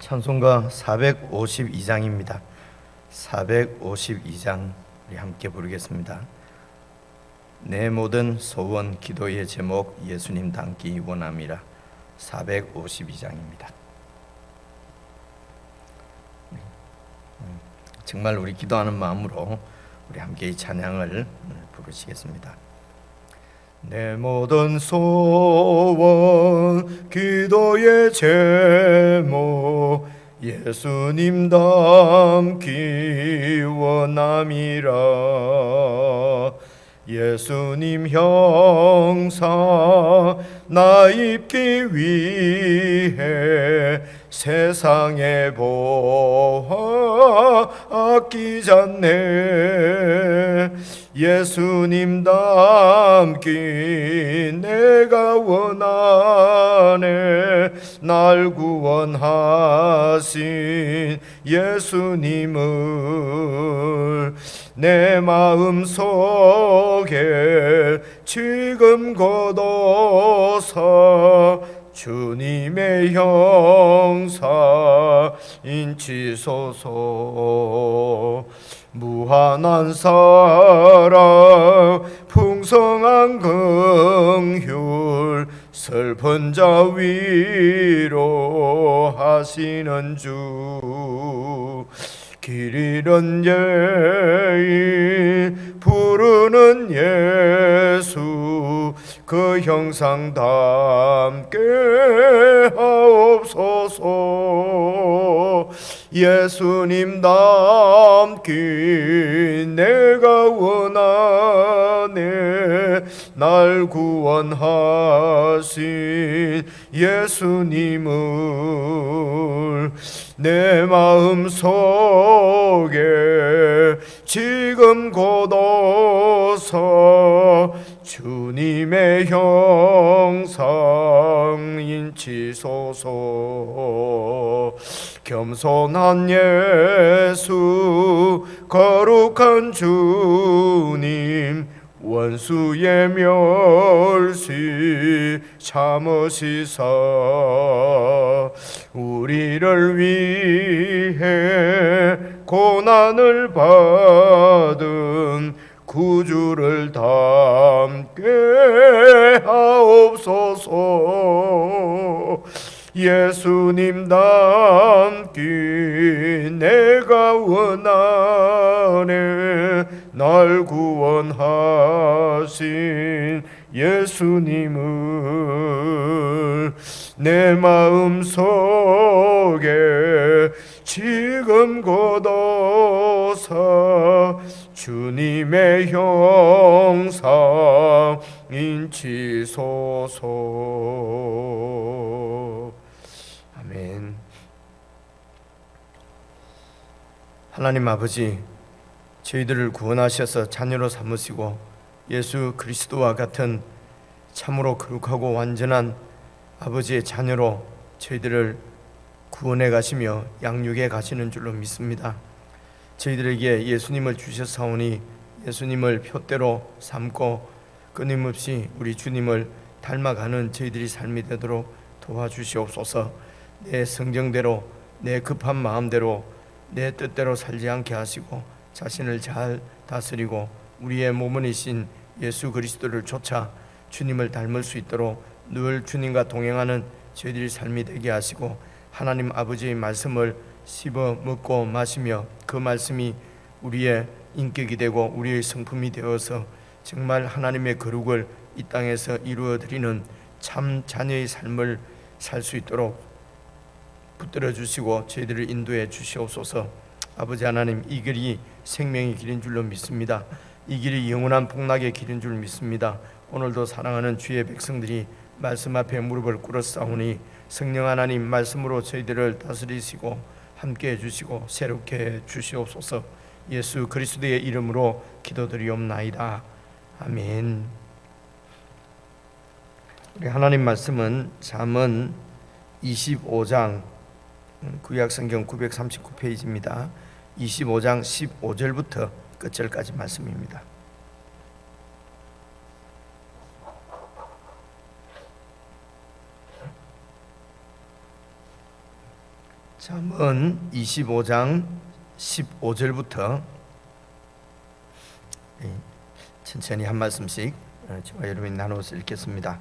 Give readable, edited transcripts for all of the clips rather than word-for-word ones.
찬송가 452장입니다. 452장 우리 함께 부르겠습니다. 내 모든 소원 기도의 제목 예수님 닮기 원함이라. 452장입니다. 정말 우리 기도하는 마음으로 우리 함께 이 찬양을 부르시겠습니다. 내 모든 소원 기도의 제목 예수님 닮기 원함이라. 예수님 형상 나 입기 위해 세상의 보화 아끼지 않네. 예수님 닮기 내가 원하네. 날 구원하신 예수님을 내 마음 속에 지금 거둬서 주님의 형상 인치소서. 무한한 사랑 풍성한 긍휼 슬픈 자 위로하시는 주. 길 잃은 죄인 부르는 예수 그 형상 닮게 하옵소서. 예수님 닮기 내가 원하네. 날 구원하신 예수님을 내 마음 속에 지금 거둬서 주님의 형상 인치소서. 겸손한 예수 거룩한 주님 원수의 멸시 참으시사 우리를 위해 고난을 받은 구주를 닮게 하옵소서. 예수님 닮기 내가 원하네. 날 구원하신 예수님을 내 마음 속에 지금 거둬서 주님의 형상 인치소서. 아멘. 하나님 아버지, 저희들을 구원하셔서 자녀로 삼으시고 예수 그리스도와 같은 참으로 거룩하고 완전한 아버지의 자녀로 저희들을 구원해 가시며 양육해 가시는 줄로 믿습니다. 저희들에게 예수님을 주셨사오니 예수님을 표대로 삼고 끊임없이 우리 주님을 닮아가는 저희들이 삶이 되도록 도와주시옵소서. 내 성정대로 내 급한 마음대로 내 뜻대로 살지 않게 하시고 자신을 잘 다스리고 우리의 모범이신 예수 그리스도를 쫓아 주님을 닮을 수 있도록 늘 주님과 동행하는 저희들의 삶이 되게 하시고 하나님 아버지의 말씀을 씹어 먹고 마시며 그 말씀이 우리의 인격이 되고 우리의 성품이 되어서 정말 하나님의 거룩을 이 땅에서 이루어 드리는 참 자녀의 삶을 살 수 있도록 붙들어 주시고 저희들을 인도해 주시옵소서. 아버지 하나님, 이 길이 생명의 길인 줄로 믿습니다. 이 길이 영원한 복락의 길인 줄 믿습니다. 오늘도 사랑하는 주의 백성들이 말씀 앞에 무릎을 꿇었사오니 성령 하나님 말씀으로 저희들을 다스리시고 함께해 주시고 새롭게 해 주시옵소서. 예수 그리스도의 이름으로 기도드리옵나이다. 아멘. 우리 하나님 말씀은 잠언 25장 구약성경 939페이지입니다. 25장 15절부터 끝절까지 말씀입니다. 잠언 25장 15절부터 천천히 한 말씀씩 저와 여러분이 나누어서 읽겠습니다.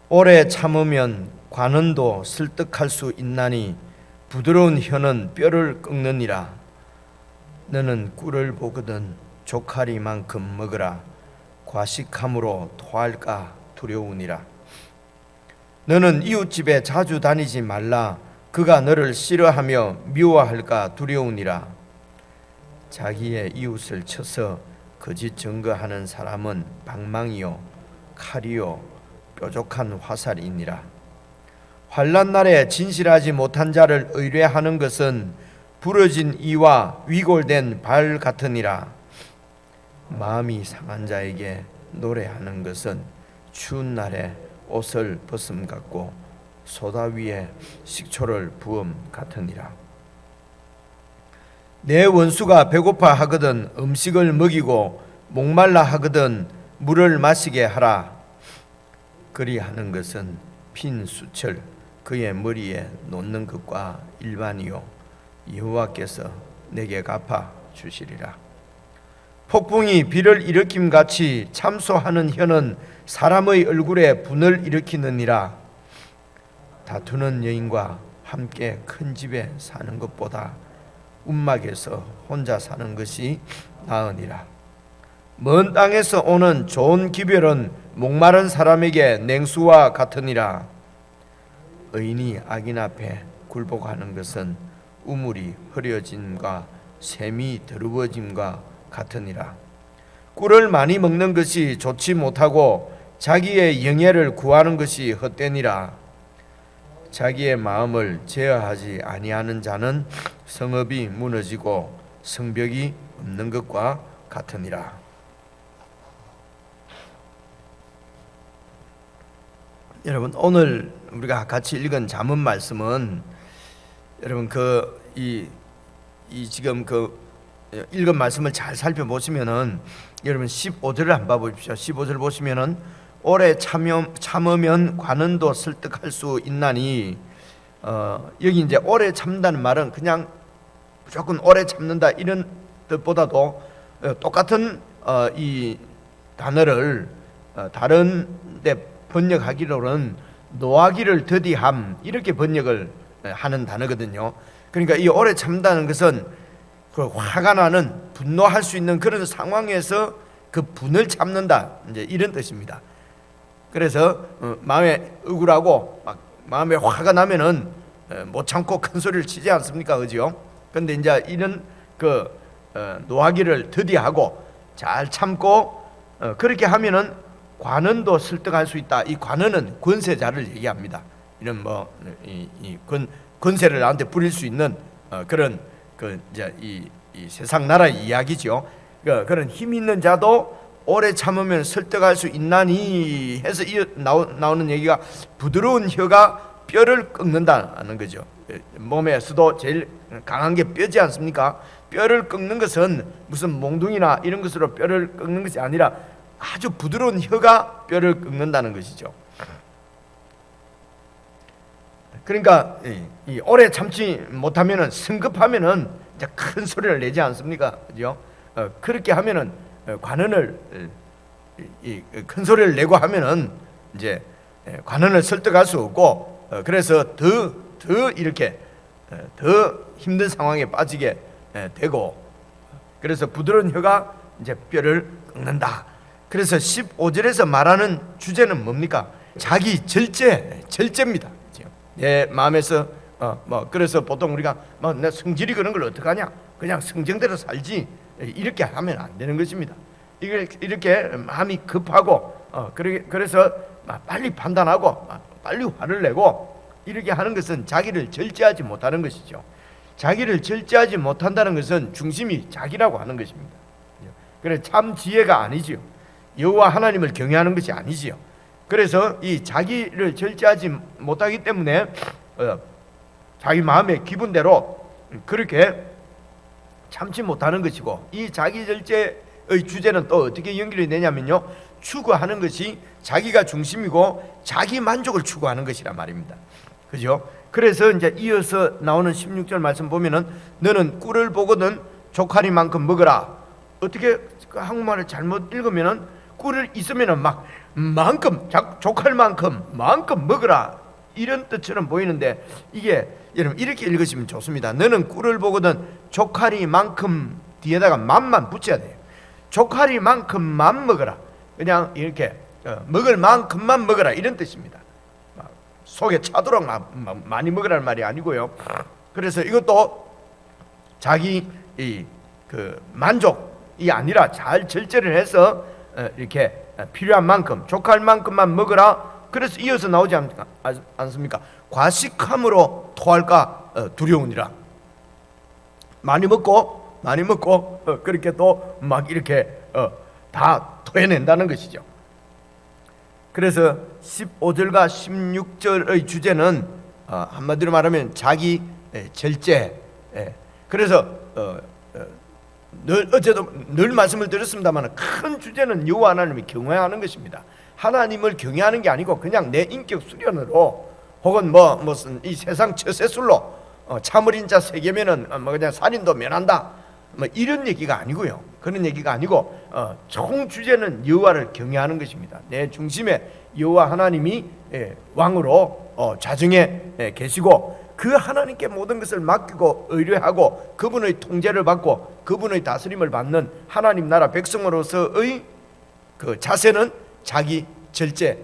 오래 참으면 관은도 설득할 수 있나니 부드러운 혀는 뼈를 꺾느니라. 너는 꿀을 보거든 조카리만큼 먹으라. 과식함으로 토할까 두려우니라. 너는 이웃집에 자주 다니지 말라. 그가 너를 싫어하며 미워할까 두려우니라. 자기의 이웃을 쳐서 거짓 증거하는 사람은 방망이요 칼이요 뾰족한 화살이니라. 환난 날에 진실하지 못한 자를 의뢰하는 것은 부러진 이와 위골된 발 같으니라. 마음이 상한 자에게 노래하는 것은 추운 날에 옷을 벗음 같고 소다 위에 식초를 부음 같으니라. 내 원수가 배고파 하거든 음식을 먹이고 목말라 하거든 물을 마시게 하라. 그리하는 것은 핀 수철 그의 머리에 놓는 것과 일반이요 여호와께서 내게 갚아 주시리라. 폭풍이 비를 일으킴 같이 참소하는 혀는 사람의 얼굴에 분을 일으키느니라. 다투는 여인과 함께 큰 집에 사는 것보다 움막에서 혼자 사는 것이 나으니라. 먼 땅에서 오는 좋은 기별은 목마른 사람에게 냉수와 같으니라. 의인이 악인 앞에 굴복하는 것은 우물이 흐려짐과 샘이 더러워짐과 같으니라. 꿀을 많이 먹는 것이 좋지 못하고 자기의 영예를 구하는 것이 헛되니라. 자기의 마음을 제어하지 아니하는 자는 성읍이 무너지고 성벽이 없는 것과 같으니라. 여러분, 오늘 우리가 같이 읽은 잠언 말씀은 여러분 지금 읽은 말씀을 잘 살펴보시면은 여러분 15절을 한번 보십시오. 15절 보시면은 오래 참으면 관은도 설득할 수 있나니, 여기 이제 오래 참는다는 말은 그냥 무조건 오래 참는다 이런 뜻보다도 똑같은 이 단어를 다른 데 번역하기로는 노하기를 더디함 이렇게 번역을 하는 단어거든요. 그러니까 이 오래 참는다는 것은 그 화가 나는 분노할 수 있는 그런 상황에서 그 분을 참는다 이제 이런 뜻입니다. 그래서 마음에 억울하고 막 마음에 화가 나면은 못 참고 큰 소리를 치지 않습니까, 그죠? 그런데 이제 이런 노하기를 더디하고 잘 참고 그렇게 하면은 관원도 설득할 수 있다. 이 관원은 권세자를 얘기합니다. 이런 권세를 나한테 부릴 수 있는 그런 이제 이 세상 나라의 이야기죠. 그런 힘 있는 자도 오래 참으면 설득할 수 있나니 해서 나오는 얘기가 부드러운 혀가 뼈를 꺾는다는 거죠. 몸에서도 제일 강한 게 뼈지 않습니까? 뼈를 꺾는 것은 무슨 몽둥이나 이런 것으로 뼈를 꺾는 것이 아니라 아주 부드러운 혀가 뼈를 꺾는다는 것이죠. 그러니까 이 오래 참지 못하면은 성급하면은 이제 큰 소리를 내지 않습니까? 그죠? 그렇게 하면은 관원을 큰 소리를 내고 하면은 이제 관원을 설득할 수 없고, 그래서 더 이렇게 더 힘든 상황에 빠지게 되고, 그래서 부드러운 혀가 이제 뼈를 꺾는다. 그래서 15절에서 말하는 주제는 뭡니까? 자기 절제입니다. 내 마음에서 그래서 보통 우리가 내 성질이 그런 걸 어떡하냐? 그냥 성정대로 살지 이렇게 하면 안 되는 것입니다. 이렇게 마음이 급하고 그래서 빨리 판단하고 빨리 화를 내고 이렇게 하는 것은 자기를 절제하지 못하는 것이죠. 자기를 절제하지 못한다는 것은 중심이 자기라고 하는 것입니다. 그래서 참 지혜가 아니지요. 여호와 하나님을 경외하는 것이 아니지요. 그래서 이 자기를 절제하지 못하기 때문에 자기 마음의 기분대로 그렇게 참지 못하는 것이고, 이 자기 절제의 주제는 또 어떻게 연결이 되냐면요, 추구하는 것이 자기가 중심이고 자기 만족을 추구하는 것이란 말입니다. 그죠? 그래서 이제 이어서 나오는 16절 말씀 보면은 너는 꿀을 보거든 족하리만큼 먹어라. 어떻게 한국말을 잘못 읽으면은 꿀을 있으면은 막 만큼 족할 만큼 마음껏 먹어라 이런 뜻처럼 보이는데, 이게 여러분 이렇게 읽으시면 좋습니다. 너는 꿀을 보거든 족하리만큼 뒤에다가 만만 붙여야 돼요. 족하리만큼만 먹어라. 그냥 이렇게 먹을 만큼만 먹어라 이런 뜻입니다. 속에 차도록 많이 먹으라는 말이 아니고요. 그래서 이것도 자기 그 만족이 아니라 잘 절제를 해서 이렇게 필요한 만큼 족할 만큼만 먹으라. 그래서 이어서 나오지 않습니까? 과식함으로 토할까 두려우니라. 많이 먹고 그렇게 또 막 이렇게 다 토해낸다는 것이죠. 그래서 15절과 16절의 주제는 한마디로 말하면 자기 절제. 그래서 늘 말씀을 드렸습니다만 큰 주제는 여호와 하나님을 경외하는 것입니다. 하나님을 경외하는 게 아니고 그냥 내 인격 수련으로 혹은 무슨 이 세상 처세술로 참을인 자 세 개면은 그냥 살인도 면한다 이런 얘기가 아니고요. 그런 얘기가 아니고 총 주제는 여호와를 경외하는 것입니다. 내 중심에 여호와 하나님이 왕으로 좌정에 계시고 그 하나님께 모든 것을 맡기고 의뢰하고 그분의 통제를 받고 그분의 다스림을 받는 하나님 나라 백성으로서의 그 자세는 자기 절제로,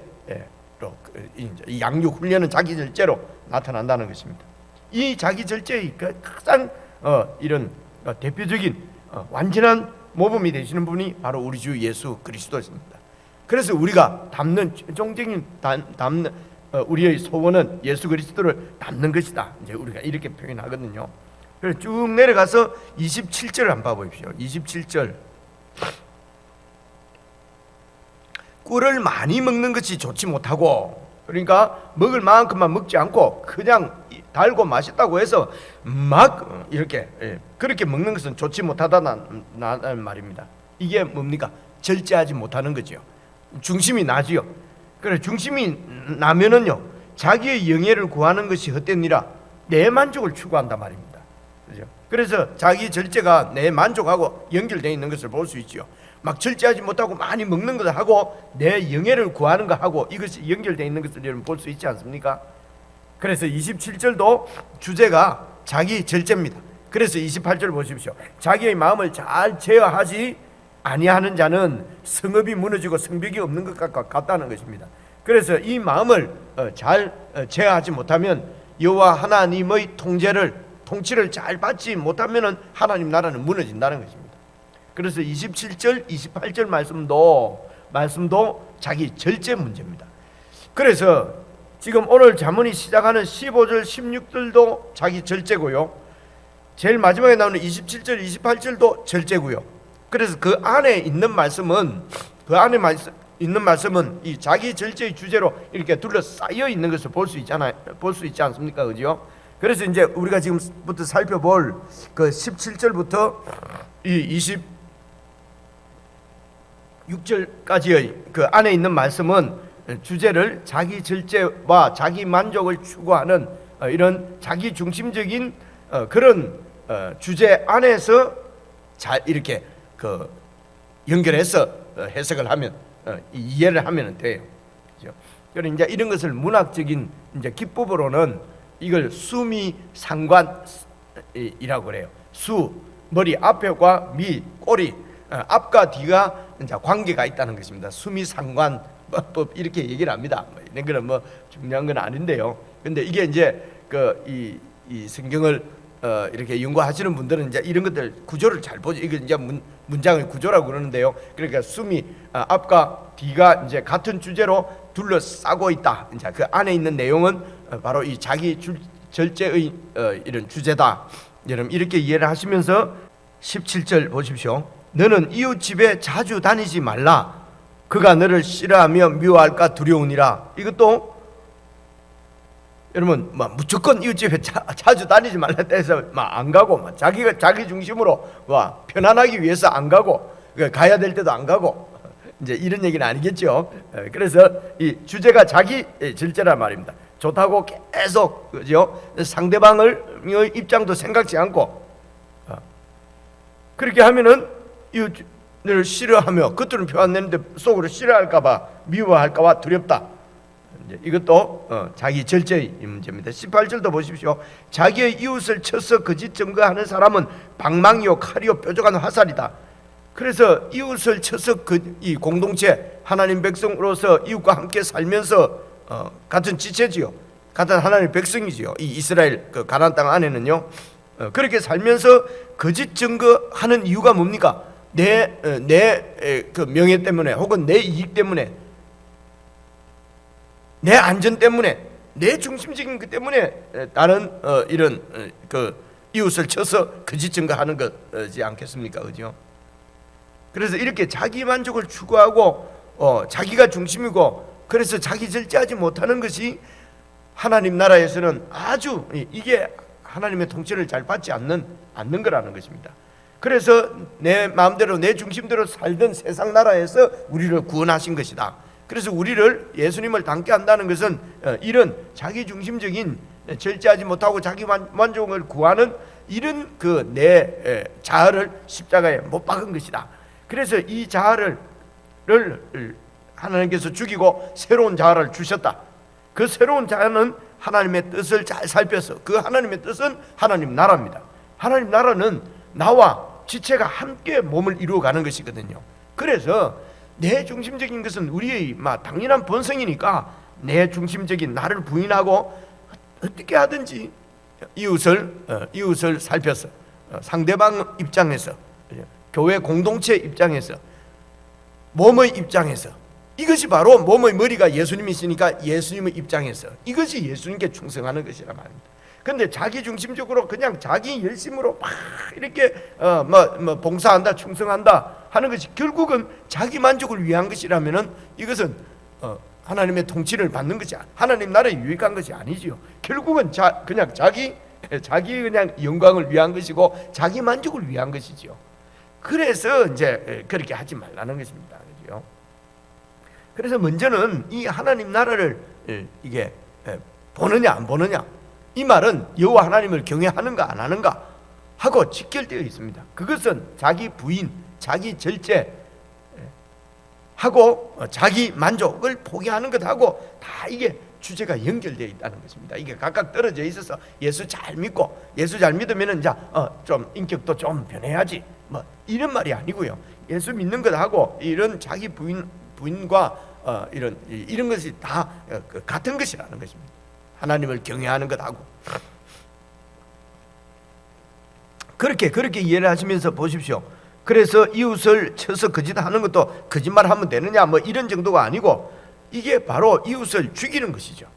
이 양육 훈련은 자기 절제로 나타난다는 것입니다. 이 자기 절제의 가장 이런 대표적인 완전한 모범이 되시는 분이 바로 우리 주 예수 그리스도십니다. 그래서 우리가 담는 최종적인 우리의 소원은 예수 그리스도를 닮는 것이다. 이제 우리가 이렇게 표현하거든요. 그래서 쭉 내려가서 27절을 한번 봐보십시오. 27절. 꿀을 많이 먹는 것이 좋지 못하고, 그러니까 먹을 만큼만 먹지 않고 그냥 달고 맛있다고 해서 막 이렇게 그렇게 먹는 것은 좋지 못하다는 말입니다. 이게 뭡니까? 절제하지 못하는 거죠. 중심이 나지요. 그래 중심이 나면은요 자기의 영예를 구하는 것이 헛되니라 내 만족을 추구한단 말입니다. 그렇죠? 그래서 자기 절제가 내 만족하고 연결되어 있는 것을 볼 수 있지요. 막 절제하지 못하고 많이 먹는 것을 하고 내 영예를 구하는 거 하고 이것이 연결되어 있는 것을 여러분 볼 수 있지 않습니까? 그래서 27절도 주제가 자기 절제입니다. 그래서 28절 보십시오. 자기의 마음을 잘 제어하지 아니하는 자는 성읍이 무너지고 성벽이 없는 것 같다는 것입니다. 그래서 이 마음을 잘 제어하지 못하면 여호와 하나님의 통치를 잘 받지 못하면 하나님 나라는 무너진다는 것입니다. 그래서 27절, 28절 말씀도 자기 절제 문제입니다. 그래서 지금 오늘 자문이 시작하는 15절, 16절도 자기 절제고요. 제일 마지막에 나오는 27절, 28절도 절제고요. 그래서 그 안에 있는 말씀은 이 자기 절제의 주제로 이렇게 둘러싸여 있는 것을 볼 수 있지 않습니까? 그죠? 그래서 이제 우리가 지금부터 살펴볼 그 17절부터 이 26절까지의 그 안에 있는 말씀은 주제를 자기 절제와 자기 만족을 추구하는 이런 자기 중심적인 그런 주제 안에서 잘 이렇게 그 연결해서 해석을 하면 이해를 하면 돼요. 그렇죠? 그래서 이제 이런 것을 문학적인 이제 기법으로는 이걸 수미상관이라고 그래요. 수 머리 앞에과 미 꼬리 앞과 뒤가 이제 관계가 있다는 것입니다. 수미상관법 이렇게 얘기를 합니다. 이런 거는 뭐 중요한 건 아닌데요. 근데 이게 이제 이 성경을 이렇게 연구하시는 분들은 이제 이런 것들 구조를 잘 보죠. 이게 이제 문장의 구조라고 그러는데요. 그러니까 숨이 앞과 뒤가 이제 같은 주제로 둘러싸고 있다. 이제 그 안에 있는 내용은 바로 이 자기 절제의 이런 주제다. 여러분 이렇게 이해를 하시면서 17절 보십시오. 너는 이웃 집에 자주 다니지 말라. 그가 너를 싫어하며 미워할까 두려우니라. 이것도 여러분 무조건 이웃집에 자주 다니지 말라 해서 안 가고 자기 중심으로 편안하기 위해서 안 가고 가야 될 때도 안 가고 이제 이런 얘기는 아니겠죠. 그래서 이 주제가 자기 절제란 말입니다. 좋다고 계속, 그죠? 상대방의 입장도 생각지 않고 그렇게 하면은 이웃을 싫어하며 겉으로는 표 안 내는데 속으로 싫어할까봐, 미워할까봐 두렵다. 이것도 자기 절제의 문제입니다. 18절도 보십시오. 자기의 이웃을 쳐서 거짓 증거하는 사람은 방망이요 칼이요 뾰족한 화살이다. 그래서 이웃을 쳐서 이 공동체 하나님 백성으로서 이웃과 함께 살면서 같은 지체지요, 같은 하나님 백성이지요. 이 이스라엘 그 가나안 땅 안에는요, 그렇게 살면서 거짓 증거하는 이유가 뭡니까? 내 그 명예 때문에, 혹은 내 이익 때문에, 내 안전 때문에, 내 중심적인 것 때문에 다른 이런 그 이웃을 쳐서 거짓 증거하는 거지 않겠습니까? 그죠? 그래서 이렇게 자기 만족을 추구하고 자기가 중심이고, 그래서 자기 절제하지 못하는 것이 하나님 나라에서는 아주, 이게 하나님의 통치를 잘 받지 않는 거라는 것입니다. 그래서 내 마음대로 내 중심대로 살던 세상 나라에서 우리를 구원하신 것이다. 그래서 우리를, 예수님을 닮게 한다는 것은 이런 자기 중심적인, 절제하지 못하고 자기 만족을 구하는 이런 그 내 자아를 십자가에 못 박은 것이다. 그래서 이 자아를 하나님께서 죽이고 새로운 자아를 주셨다. 그 새로운 자아는 하나님의 뜻을 잘 살펴서, 그 하나님의 뜻은 하나님 나라입니다. 하나님 나라는 나와 지체가 함께 몸을 이루어가는 것이거든요. 그래서 내 중심적인 것은 우리의 당연한 본성이니까 내 중심적인 나를 부인하고 어떻게 하든지 이웃을 살펴서, 상대방 입장에서, 교회 공동체 입장에서, 몸의 입장에서, 이것이 바로 몸의 머리가 예수님이시니까 예수님의 입장에서 이것이 예수님께 충성하는 것이란 말입니다. 근데 자기 중심적으로 그냥 자기 열심으로 막 이렇게 봉사한다, 충성한다 하는 것이 결국은 자기 만족을 위한 것이라면은 이것은 하나님의 통치를 받는 것이, 하나님 나라에 유익한 것이 아니지요. 결국은 그냥 자기 그냥 영광을 위한 것이고 자기 만족을 위한 것이지요. 그래서 이제 그렇게 하지 말라는 것입니다. 그죠? 그래서 먼저는 이 하나님 나라를 이게 보느냐 안 보느냐, 이 말은 여호와 하나님을 경외하는가 안 하는가 하고 직결되어 있습니다. 그것은 자기 부인, 자기 절제 하고 자기 만족을 포기하는 것하고 다 이게 주제가 연결되어 있다는 것입니다. 이게 각각 떨어져 있어서 예수 잘 믿고, 예수 잘 믿으면은 이제 좀 인격도 좀 변해야지, 이런 말이 아니고요. 예수 믿는 것하고 이런 자기 부인과 이런 것이 다 같은 것이라는 것입니다. 하나님을 경외하는 것하고 그렇게 이해를 하시면서 보십시오. 그래서 이웃을 쳐서 거짓하는 것도 거짓말하면 되느냐 이런 정도가 아니고, 이게 바로 이웃을 죽이는 것이죠.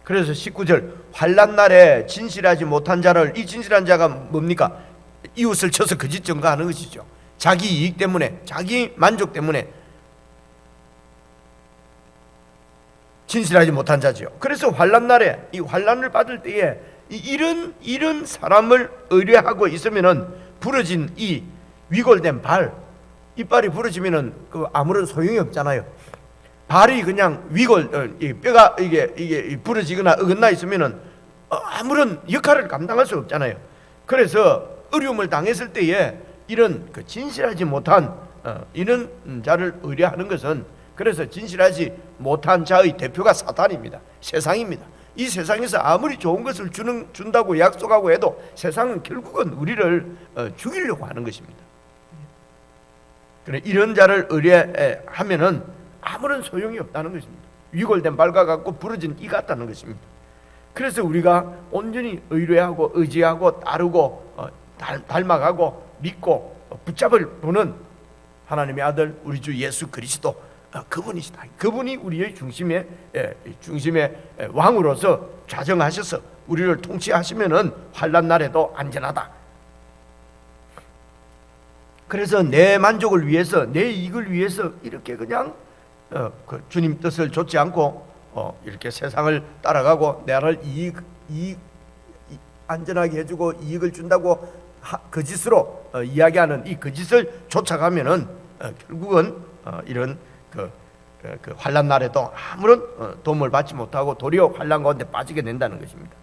그래서 19절, 환난 날에 진실하지 못한 자를, 이 진실한 자가 뭡니까? 이웃을 쳐서 거짓 증거하는 것이죠. 자기 이익 때문에, 자기 만족 때문에 진실하지 못한 자죠. 그래서 환난 날에, 이 환난을 받을 때에 이런 사람을 의뢰하고 있으면은 부러진 이 위골된 이빨이 부러지면은 아무런 소용이 없잖아요. 발이 그냥 뼈가 이게 부러지거나 어긋나 있으면은 아무런 역할을 감당할 수 없잖아요. 그래서 어려움을 당했을 때에 이런 진실하지 못한 이런 자를 의뢰하는 것은, 그래서 진실하지 못한 자의 대표가 사탄입니다. 세상입니다. 이 세상에서 아무리 좋은 것을 준다고 약속하고 해도 세상은 결국은 우리를 죽이려고 하는 것입니다. 그래, 이런 자를 의뢰하면은 아무런 소용이 없다는 것입니다. 위골된 발과 같고 부러진 이 같다는 것입니다. 그래서 우리가 온전히 의뢰하고 의지하고 따르고 닮아가고 믿고 붙잡을 분은 하나님의 아들 우리 주 예수 그리스도, 그분이시다. 그분이 우리의 중심의 왕으로서 좌정하셔서 우리를 통치하시면은 환난 날에도 안전하다. 그래서 내 만족을 위해서, 내 이익을 위해서 이렇게 그냥 주님 뜻을 좇지 않고 이렇게 세상을 따라가고 나를 안전하게 해주고 이익을 준다고 거짓으로 이야기하는 이 거짓을 쫓아가면은 결국은 이런 그 환란 날에도 아무런 도움을 받지 못하고 도리어 환란 가운데 빠지게 된다는 것입니다.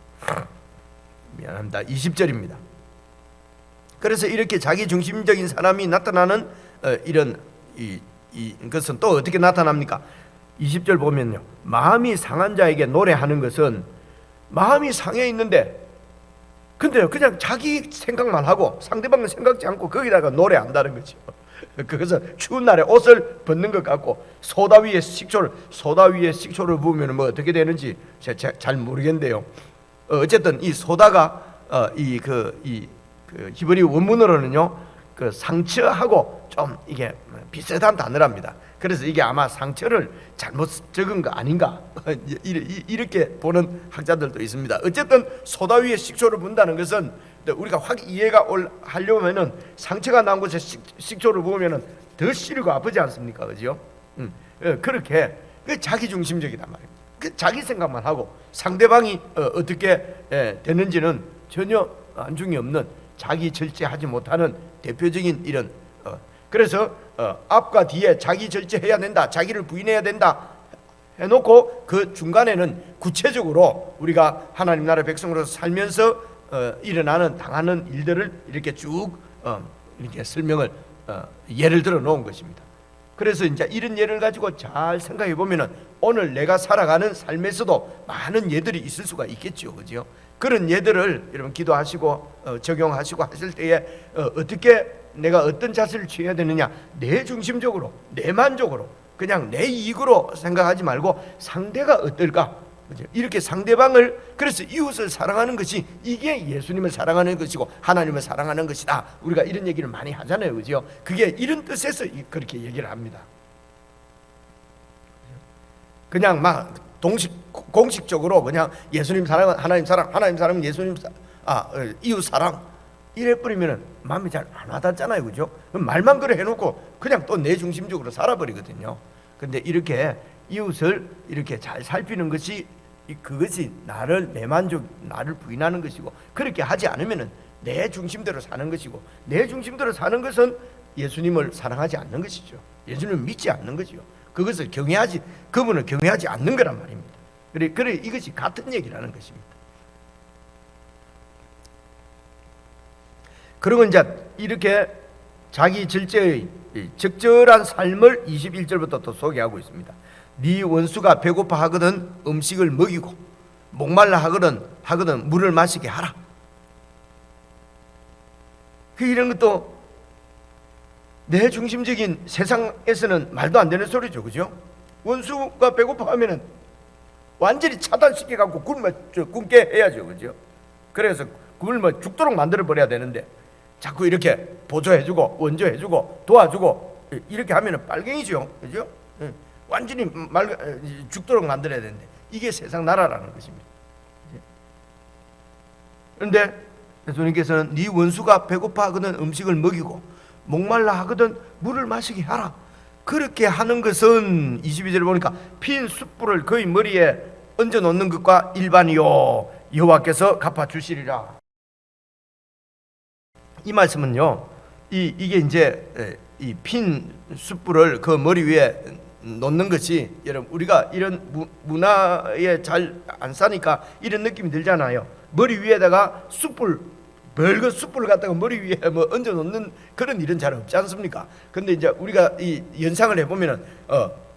미안합니다. 20절입니다. 그래서 이렇게 자기 중심적인 사람이 나타나는 이런 것은 또 어떻게 나타납니까? 20절 보면요, 마음이 상한 자에게 노래하는 것은 마음이 상해 있는데 근데 그냥 자기 생각만 하고 상대방은 생각지 않고 거기다가 노래한다는 거죠. 그것은 추운 날에 옷을 벗는 것 같고 소다 위에 식초를 부으면 뭐 어떻게 되는지 잘 모르겠는데요. 어쨌든 이 소다가 그 히브리 원문으로는요, 그 상처하고 좀 이게 비슷한 단어랍니다. 그래서 이게 아마 상처를 잘못 적은 거 아닌가 이렇게 보는 학자들도 있습니다. 어쨌든 소다 위에 식초를 부은다는 것은 우리가 확 이해가 하려면은 상처가 난 곳에 식초를 부으면은 더 시리고 아프지 않습니까, 그죠? 그렇게 자기 중심적이란 말입니다. 그 자기 생각만 하고 상대방이 어떻게 되는지는 전혀 안중이 없는, 자기 절제하지 못하는 대표적인 이런 그래서 앞과 뒤에 자기 절제해야 된다, 자기를 부인해야 된다 해놓고 그 중간에는 구체적으로 우리가 하나님 나라 백성으로서 살면서 당하는 일들을 이렇게 쭉 이렇게 설명을 예를 들어 놓은 것입니다. 그래서 이제 이런 예를 가지고 잘 생각해 보면은 오늘 내가 살아가는 삶에서도 많은 예들이 있을 수가 있겠죠, 그죠? 그런 예들을 여러분 기도하시고 적용하시고 하실 때에 어떻게 내가 어떤 자세를 취해야 되느냐, 내 중심적으로, 내만적으로, 그냥 내 이익으로 생각하지 말고 상대가 어떨까, 그죠? 이렇게 상대방을, 그래서 이웃을 사랑하는 것이 이게 예수님을 사랑하는 것이고 하나님을 사랑하는 것이다. 우리가 이런 얘기를 많이 하잖아요, 그죠? 그게 이런 뜻에서 그렇게 얘기를 합니다. 그냥 막 공식적으로 그냥 예수님 사랑은 하나님 사랑, 하나님 사랑은 예수님 이웃 사랑 이래 버리면은 마음이 잘 안 와닿잖아요, 그죠? 말만 그래 해놓고 그냥 또 내 중심적으로 살아버리거든요. 근데 이렇게 이웃을 이렇게 잘 살피는 것이, 그것이 나를 부인하는 것이고, 그렇게 하지 않으면은 내 중심대로 사는 것이고, 내 중심대로 사는 것은 예수님을 사랑하지 않는 것이죠. 예수님을 믿지 않는 것이요. 그분을 경외하지 않는 거란 말입니다. 그래 이것이 같은 얘기라는 것입니다. 그리고 이제 이렇게 자기 절제의 적절한 삶을 21절부터 또 소개하고 있습니다. 네 원수가 배고파 하거든 음식을 먹이고 목말라 하거든 물을 마시게 하라. 이런 것도 내 중심적인 세상에서는 말도 안 되는 소리죠, 그죠? 원수가 배고파 하면은 완전히 차단시켜 갖고 굶게 해야죠, 그죠? 그래서 굶어 죽도록 만들어 버려야 되는데 자꾸 이렇게 보조해주고 원조해주고 도와주고 이렇게 하면은 빨갱이죠, 그죠? 완전히 죽도록 만들어야 되는데 이게 세상 나라라는 것입니다. 그런데 예수님께서는 네 원수가 배고파 하거든 음식을 먹이고 목말라 하거든 물을 마시게 하라. 그렇게 하는 것은 22절에 보니까 핀 숯불을 그의 머리에 얹어 놓는 것과 일반이요 여호와께서 갚아 주시리라. 이 말씀은요, 이게 이제 이 핀 숯불을 그 머리 위에 놓는 것이, 여러분 우리가 이런 문화에 잘 안 사니까 이런 느낌이 들잖아요. 머리 위에다가 벌거 숯불을 갖다가 머리 위에 뭐 얹어 놓는 그런 일은 잘 없지 않습니까? 근데 이제 우리가 이 연상을 해보면은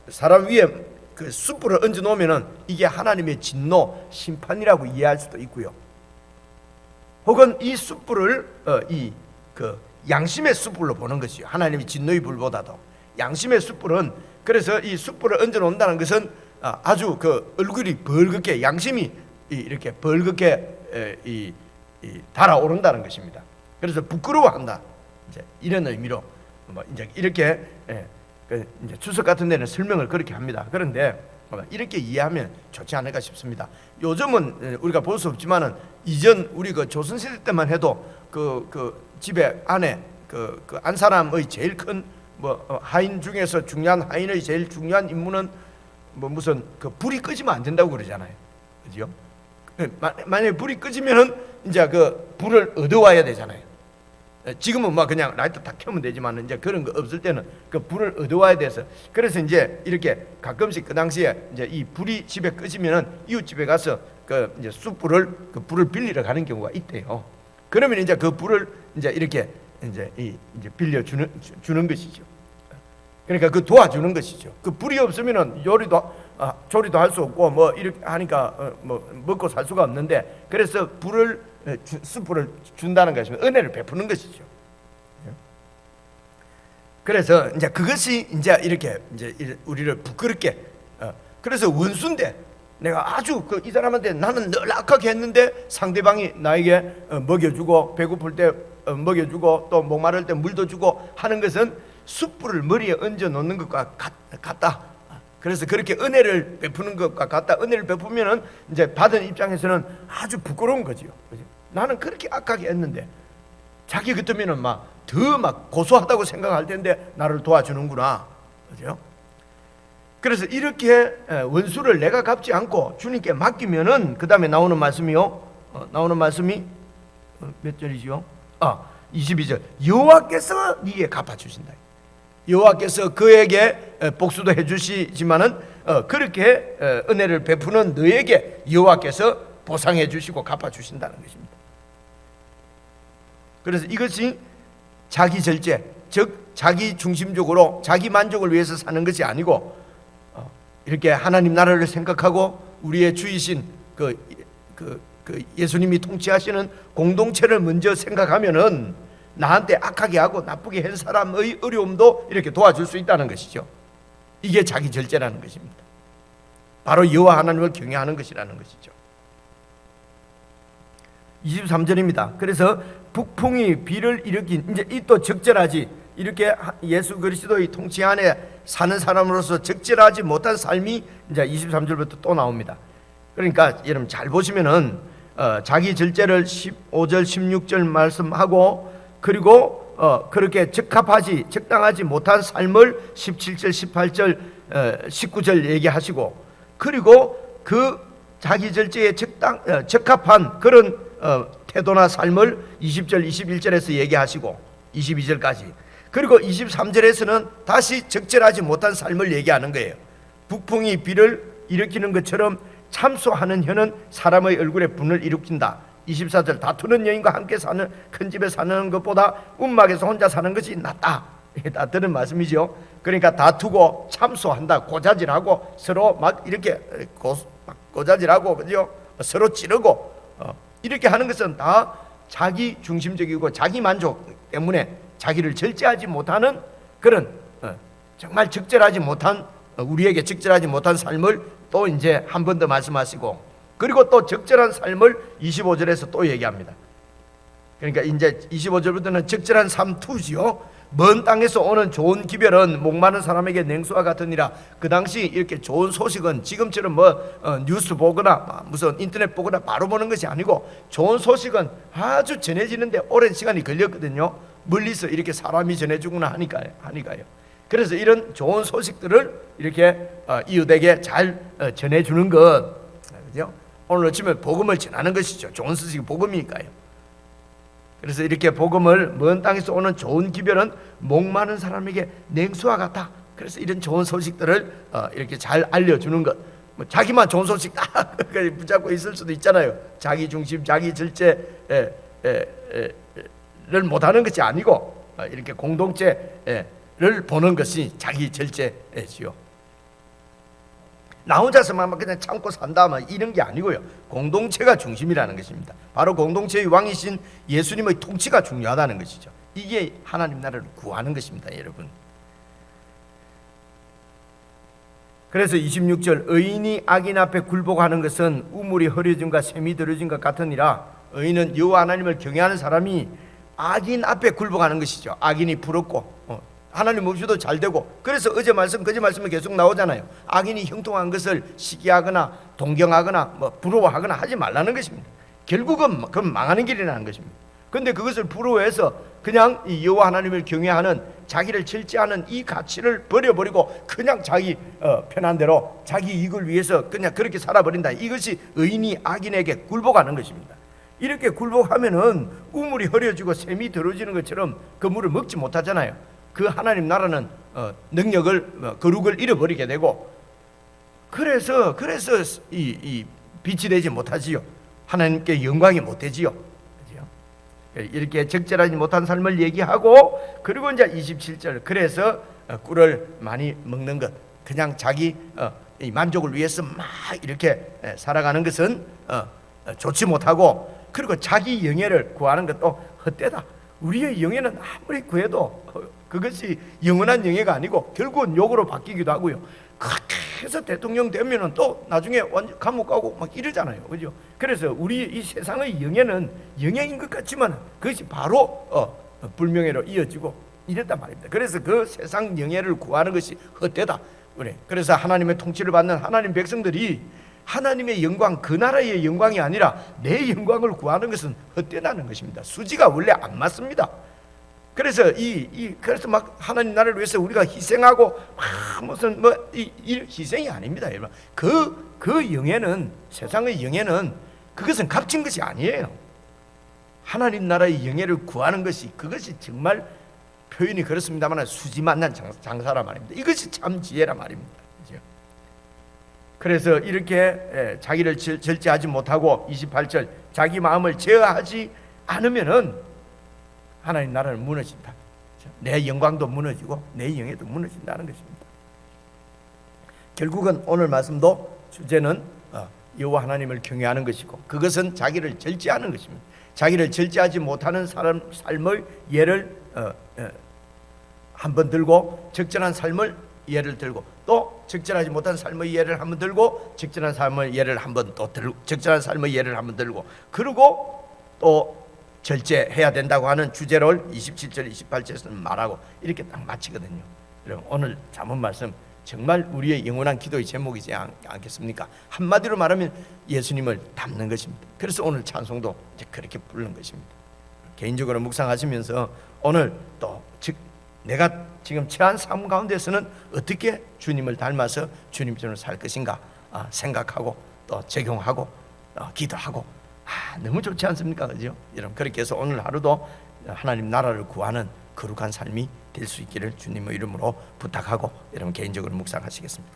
사람 위에 그 숯불을 얹어 놓으면은 이게 하나님의 진노 심판이라고 이해할 수도 있고요. 혹은 이 숯불을 그 양심의 숯불로 보는 것이요. 하나님의 진노의 불보다도 양심의 숯불은, 그래서 이 숯불을 얹어 놓는다는 것은 아주 그 얼굴이 벌겋게, 양심이 이렇게 벌겋게 달아오른다는 것입니다. 그래서 부끄러워한다. 이제 이런 의미로 이제 이렇게 이제 주석 같은 데는 설명을 그렇게 합니다. 그런데 이렇게 이해하면 좋지 않을까 싶습니다. 요즘은 우리가 볼 수 없지만은 이전 우리 그 조선 시대 때만 해도 그 집에 안에 그 한 사람의 제일 큰 하인 중에서 중요한 하인의 제일 중요한 임무는 무슨 그 불이 끄지면 안 된다고 그러잖아요, 그죠? 만약에 불이 끄지면은 이제 그 불을 얻어와야 되잖아요. 지금은 뭐 그냥 라이터 다 켜면 되지만 이제 그런 거 없을 때는 그 불을 어두워야 돼서, 그래서 이제 이렇게 가끔씩 그 당시에 이제 이 불이 집에 꺼지면은 이웃 집에 가서 그 이제 숯불을 그 불을 빌리러 가는 경우가 있대요. 그러면 이제 그 불을 이제 이렇게 이제 빌려 주는 것이죠. 그러니까 그 도와주는 것이죠. 그 불이 없으면은 조리도 할 수 없고 뭐 이렇게 하니까 뭐 먹고 살 수가 없는데, 그래서 숯불을 준다는 것이면 은혜를 베푸는 것이죠. 그래서 이제 그것이 이제 이렇게 이제 우리를 부끄럽게, 그래서 원수인데 내가 아주 이 사람한테 나는 늘 악하게 했는데 상대방이 나에게 먹여주고, 배고플 때 먹여주고, 또 목마를 때 물도 주고 하는 것은 숯불을 머리에 얹어 놓는 것과 같다. 그래서 그렇게 은혜를 베푸는 것과 같다. 은혜를 베푸면은 이제 받은 입장에서는 아주 부끄러운 거지요. 나는 그렇게 악하게 했는데 자기 같으면은 더 고소하다고 생각할 텐데 나를 도와주는구나. 그죠? 그래서 이렇게 원수를 내가 갚지 않고 주님께 맡기면은 그 다음에 나오는 말씀이요. 나오는 말씀이 몇 절이지요? 22절. 여호와께서 네게 갚아주신다. 여호와께서 그에게 복수도 해주시지만은 그렇게 은혜를 베푸는 너에게 여호와께서 보상해 주시고 갚아 주신다는 것입니다. 그래서 이것이 자기 절제, 즉 자기 중심적으로 자기 만족을 위해서 사는 것이 아니고, 이렇게 하나님 나라를 생각하고 우리의 주이신 그 예수님이 통치하시는 공동체를 먼저 생각하면은 나한테 악하게 하고 나쁘게 한 사람의 어려움도 이렇게 도와줄 수 있다는 것이죠. 이게 자기 절제라는 것입니다. 바로 여호와 하나님을 경외하는 것이라는 것이죠. 23절입니다. 그래서 북풍이 비를 일으킨, 이제 이 또 적절하지, 이렇게 예수 그리스도의 통치 안에 사는 사람으로서 적절하지 못한 삶이 이제 23절부터 또 나옵니다. 그러니까 여러분 잘 보시면은 자기 절제를 15절 16절 말씀하고, 그리고 그렇게 적당하지 못한 삶을 17절 18절 19절 얘기하시고, 그리고 그 자기 절제에 적합한 그런 태도나 삶을 20절 21절에서 얘기하시고 22절까지, 그리고 23절에서는 다시 적절하지 못한 삶을 얘기하는 거예요. 북풍이 비를 일으키는 것처럼 참소하는 혀는 사람의 얼굴에 분을 일으킨다. 24절. 다투는 여인과 함께 사는 큰 집에 사는 것보다 움막에서 혼자 사는 것이 낫다. 다 들은 말씀이죠. 그러니까 다투고 참소한다. 고자질하고 서로 막 이렇게 고자질하고, 그죠? 서로 찌르고 이렇게 하는 것은 다 자기 중심적이고 자기 만족 때문에 자기를 절제하지 못하는 그런 정말 적절하지 못한, 우리에게 적절하지 못한 삶을 또 이제 한 번 더 말씀하시고, 그리고 또 적절한 삶을 25절에서 또 얘기합니다. 그러니까 이제 25절부터는 적절한 삶 2지요. 먼 땅에서 오는 좋은 기별은 목마른 사람에게 냉수와 같으니라. 그 당시 이렇게 좋은 소식은 지금처럼 뉴스 보거나 무슨 인터넷 보거나 바로 보는 것이 아니고, 좋은 소식은 아주 전해지는데 오랜 시간이 걸렸거든요. 멀리서 이렇게 사람이 전해주거나 하니까요. 그래서 이런 좋은 소식들을 이렇게 이웃에게 잘 전해주는 것, 그죠? 오늘 아침에 복음을 전하는 것이죠. 좋은 소식이 복음이니까요. 그래서 이렇게 복음을, 먼 땅에서 오는 좋은 기별은 목마른 사람에게 냉수와 같다. 그래서 이런 좋은 소식들을 이렇게 잘 알려주는 것. 자기만 좋은 소식 붙잡고 있을 수도 있잖아요. 자기 중심, 자기 절제를 못하는 것이 아니고 이렇게 공동체를 보는 것이 자기 절제지요. 나 혼자서만 그냥 참고 산다 이런 게 아니고요. 공동체가 중심이라는 것입니다. 바로 공동체의 왕이신 예수님의 통치가 중요하다는 것이죠. 이게 하나님 나라를 구하는 것입니다, 여러분. 그래서 26절, 의인이 악인 앞에 굴복하는 것은 우물이 흐려짐과 샘이 들어진 것 같으니라. 의인은 여호와 하나님을 경외하는 사람이 악인 앞에 굴복하는 것이죠. 악인이 부럽고 하나님 없이도 잘 되고, 그래서 어제 말씀 그제 말씀이 계속 나오잖아요. 악인이 형통한 것을 시기하거나 동경하거나 부러워하거나 하지 말라는 것입니다. 결국은 그건 망하는 길이라는 것입니다. 그런데 그것을 부러워해서 그냥 이 여호와 하나님을 경외하는, 자기를 절제하는 이 가치를 버려버리고 그냥 자기 편한 대로 자기 이익을 위해서 그냥 그렇게 살아버린다. 이것이 의인이 악인에게 굴복하는 것입니다. 이렇게 굴복하면은 우물이 흐려지고 샘이 들어지는 것처럼 그 물을 먹지 못하잖아요. 그 하나님 나라는 능력을 거룩을 잃어버리게 되고, 그래서 이 빛이 되지 못하지요. 하나님께 영광이 못 되지요. 이렇게 적절하지 못한 삶을 얘기하고, 그리고 이제 27절, 그래서 꿀을 많이 먹는 것, 그냥 자기 이 만족을 위해서 막 이렇게 살아가는 것은 좋지 못하고, 그리고 자기 영예를 구하는 것도 헛되다. 우리의 영예는 아무리 구해도 그것이 영원한 영예가 아니고 결국은 욕으로 바뀌기도 하고요. 그렇게 해서 대통령 되면은 또 나중에 완전 감옥 가고 막 이러잖아요, 그죠? 그래서 우리 이 세상의 영예는 영예인 것 같지만 그것이 바로 불명예로 이어지고 이랬단 말입니다. 그래서 그 세상 영예를 구하는 것이 헛되다. 그래서 하나님의 통치를 받는 하나님 백성들이 하나님의 영광, 그 나라의 영광이 아니라 내 영광을 구하는 것은 헛되다는 것입니다. 수지가 원래 안 맞습니다. 그래서 그래서 막 하나님 나라를 위해서 우리가 희생하고 무슨 이 희생이 아닙니다, 여러분. 그 영예는, 세상의 영예는 그것은 값진 것이 아니에요. 하나님 나라의 영예를 구하는 것이, 그것이 정말 표현이 그렇습니다만 수지 만난 장사라 말입니다. 이것이 참 지혜라 말입니다. 그래서 이렇게 자기를 절제하지 못하고 28절, 자기 마음을 제어하지 않으면은 하나님 나라는 무너진다. 내 영광도 무너지고 내 영예도 무너진다는 것입니다. 결국은 오늘 말씀도 주제는 여호와 하나님을 경외하는 것이고, 그것은 자기를 절제하는 것입니다. 자기를 절제하지 못하는 사람 삶의 예를 한번 들고, 적절한 삶을 예를 들고, 또 적절하지 못한 삶의 예를 한번 들고, 적절한 삶의 예를 한번 또 들고, 적절한 삶의 예를 한번 들고, 그리고 또 절제해야 된다고 하는 주제를 27절 28절에서는 말하고 이렇게 딱 마치거든요. 여러분, 오늘 잠언 말씀 정말 우리의 영원한 기도의 제목이지 않겠습니까? 한마디로 말하면 예수님을 닮는 것입니다. 그래서 오늘 찬송도 이제 그렇게 부르는 것입니다. 개인적으로 묵상하시면서 오늘 또 내가 지금 처한 삶 가운데서는 어떻게 주님을 닮아서 주님처럼 살 것인가 생각하고 또 적용하고 기도하고, 너무 좋지 않습니까? 그죠? 여러분, 그렇게 해서 오늘 하루도 하나님 나라를 구하는 거룩한 삶이 될 수 있기를 주님의 이름으로 부탁하고 여러분 개인적으로 묵상하시겠습니다.